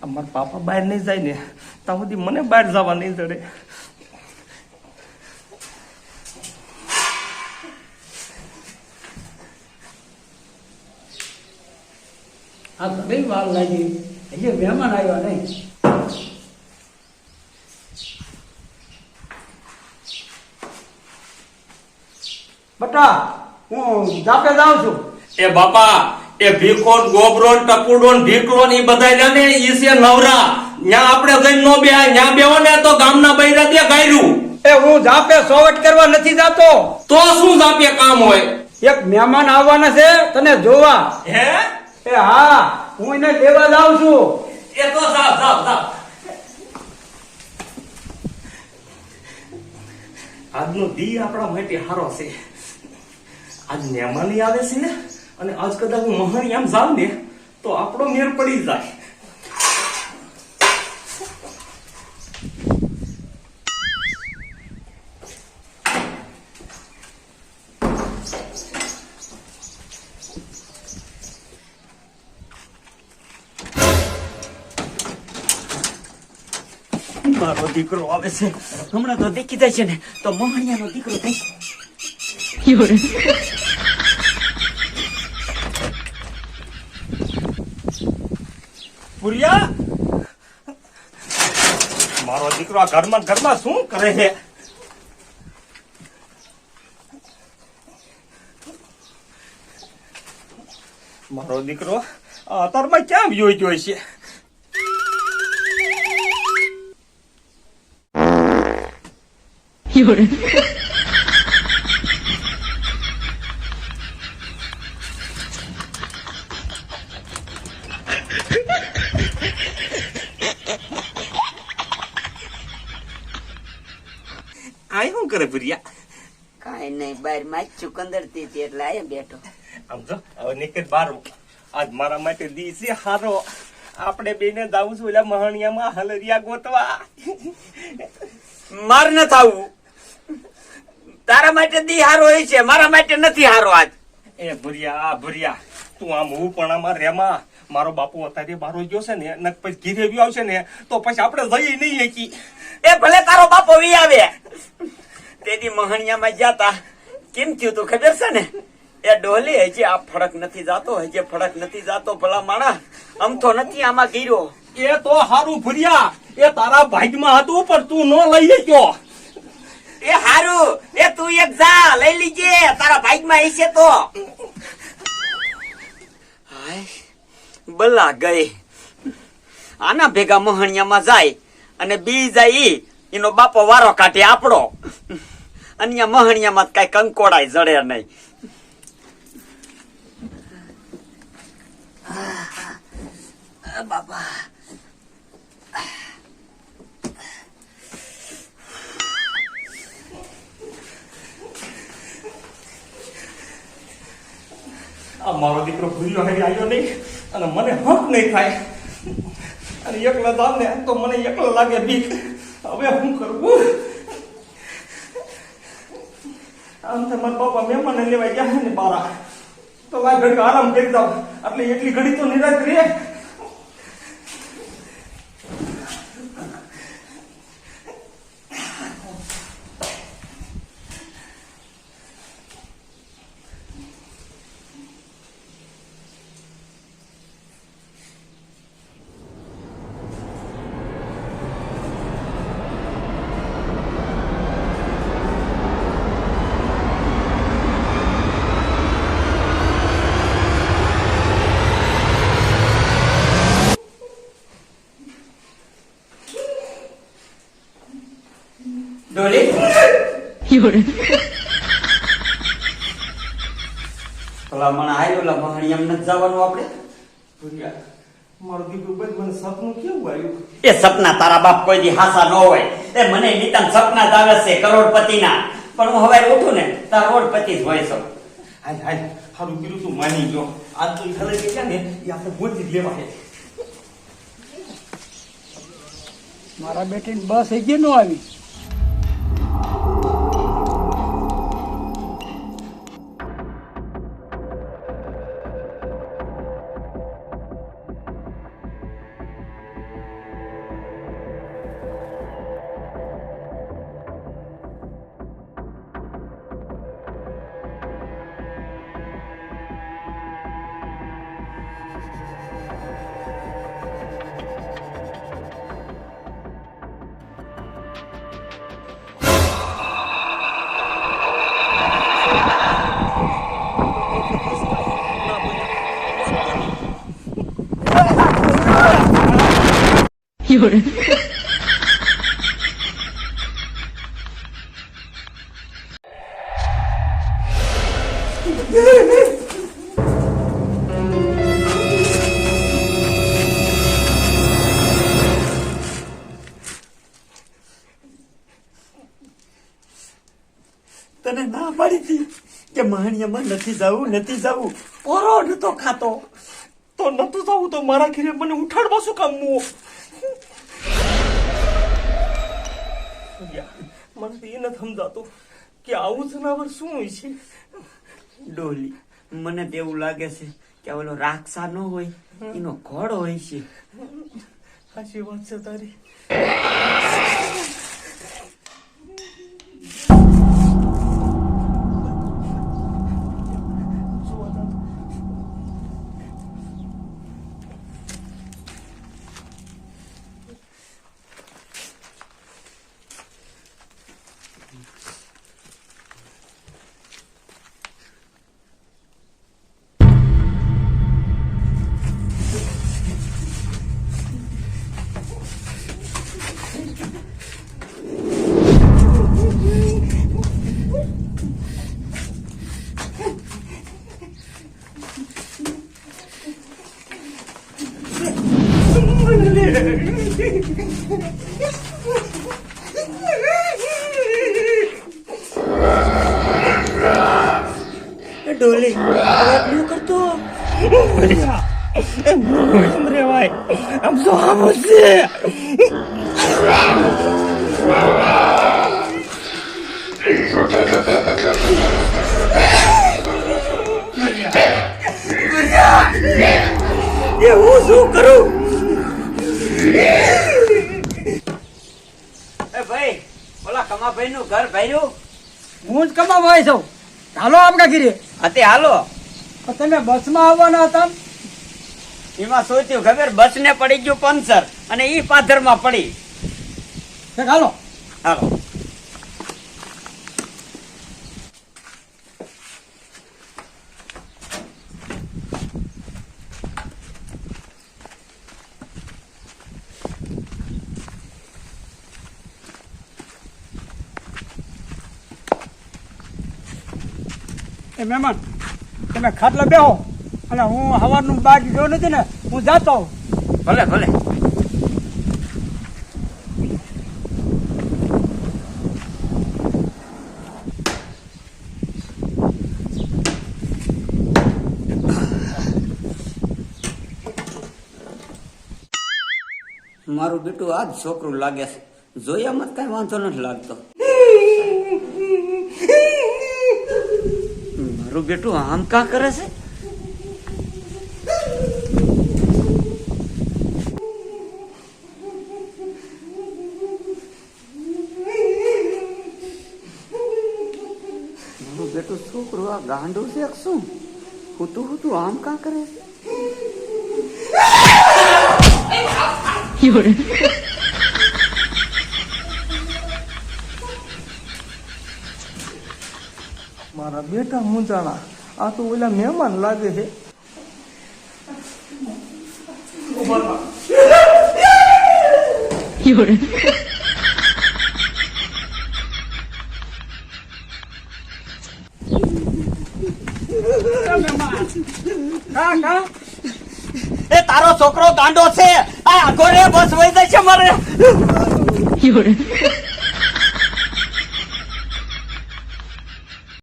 અમારા પાપા બહાર નહીં જાય ને ત્યાં સુધી મને બહાર જવા નહીં જડે. આ ઘણી વાર લાગી હજી મહેમાન આવ્યા નહીં. બટા હું જાપે જાઉં છું. એ બાપા એ ભીખોન ગોબરોન ટપુડોન ભીકલોન એ બધા લે ને ઈ છે નવરા. ન્યા આપણે જઈને નો બે ન્યા બેહો ને તો ગામના બૈરા દે ગાયરું. એ હું જાપે સોવટ કરવા નથી જાતો. તો શું જાપે કામ હોય? એક મહેમાન આવવાના છે તને જોવા. હે? એ હા હું એને લેવા જાઉં છું. એ તો જાવ જાવ જાવ. આજનો દી આપણા માટે હારો છે. આજ મહેમાન આવે છે ને અને આજ કદાચ હું મહાણી આમ જાઉં ને તો આપણો મેળ પડી જાય. મારો દીકરો આવે છે હમણાં તો દેખી જાય છે ને તો મહાણિયાનો દીકરો થાય. પુરિયા મારો દીકરો આ ઘરમાં ઘરમાં શું કરે છે? મારો દીકરો આ અત્યારમાં ક્યાં જોઈ જોઈ છે? આ શું કરે પુરિયા? કાઈ નહીં બહાર માં ચુકંદરતી હતી એટલે આયા બેઠો. આમ જો હવે નીકળ બાર. આજ મારા માટે દી છે હારો. આપણે બેને જાવું છું એટલે મહાણિયામાં હલરિયા ગોતવા. માર ન થાવું. તારા માટે દી હારો હોય છે, મારા માટે નથી હારો આજ. એ ભુરિયા ભુરિયા તું આમ હું પણ આમાં રેમાં મારો બાપુ અત્યારે બારો ગયો છે ને નક પછી ઘીરે બી આવશે ને તો પછી આપણે જઈએ નહીં એકી. એ ભલે તારો બાપો વી આવે. તેદી મહાણિયામાં ગયા તા કેમ થયું તું ખબર છે ને? એ ડોલી હજી આ ફડક નથી જાતો, હજી ફડક નથી જાતો. ભલા માણા અમથો નથી આમાં ગીર્યો. એ તો હારું ભુરિયા એ તારા ભાગ્યમાં હતું પણ તું ન લઈ ગયો. એ હારું એ તું એક જા લઈ લીજે તારા ભાગમાં હશે તો. હાય બલા ગઈ. આના ભેગા મહાણિયામાં જાય અને બી જાય એનો બાપો વારો કાઢે આપણો. અને મહાણિયામાં કઈ કંકોડાય જડે નહીં. બાપા આ મારો દીકરો ભૂલ્યો હરી આવ્યો નહીં અને મને હક નહીં થાય અને એકલા જાવ ને તો મને એકલા લાગે બીક. હવે શું કરવું? આમ તો મારા બાપા મહેમાન લેવા ગયા ને બારા તો આ ઘડી આરામ કરી દઉં એટલે એટલી ઘડી તો નિરાશ રહે. ડોલી ભલા મને આવ્યો લા મહાણિયામ નથી જવાનું આપણે. ભૂરિયા મારો દીકરો બસ મને સપનું કેવું આવ્યું? એ સપના તારા બાપ કોઈ દી હાસા ન હોય. એ મને નિતન સપના જ આવે છે કરોડપતિના. પણ હું હવે ઉઠું ને તાર કરોડપતિ જ હોય છું. હાલ હાલ સારું કીધું તું માની ગયો. આજ તો ખબર છે ને એ આપણે ગોતી જ લેવા છે. મારા બેટી બસ હજી ન આવી. તને ના પાડી હતી કે મહાણિયામાં નથી જવું ઓરો નતો ખાતો. તો નતું થવું તો મારા ઘરે મને ઉઠાડવા શું કામ મુઓ? મને તો એ નથી સમજાતું કે આવું જનાવર શું હોય છે. ડોલી, મને તો એવું લાગે છે કે ઓલો રાક્ષા નો હોય એનો ઘોડો હોય છે. સાચી વાત છે તારી. ડોલી, શું કરતો? એમ રેવાય, આમ તો આમ છે. એ હું શું કરું? એ ભાઈ, ઓલા કમાભાઈ નું ઘર ભર્યું? હું જ કમાવા આવી છું. હાલો આપણા ઘરે. અતે હાલો. પણ તમે બસમાં આવવાના હતા. એમાં શું થયું ખબર? બસ ને પડી ગયું પંચર અને ઈ પાથર માં પડી. હાલો. હાલો. એ મહેમાન, તમે ખાટલા બેહો અને હું સવારનું બાકી જો નથી ને, હું જાતો હોઉં. ભલે ભલે. મારું બેટું આ જ છોકરું લાગે છે. જોયામાં કઈ વાંધો નથી લાગતો. મારું બેટું આમ કા કરે છે? મારું બેટું છોકરું આ ગાંડું છે કે શું? હું આમ કા કરે છે? મારા બેટા મૂંઝાણા, આ તો ઓલા મહેમાન લાગે છે. એ તારો છોકરો ગાંડો છે. આ આગો રે બસ વહી જાય છે મારે.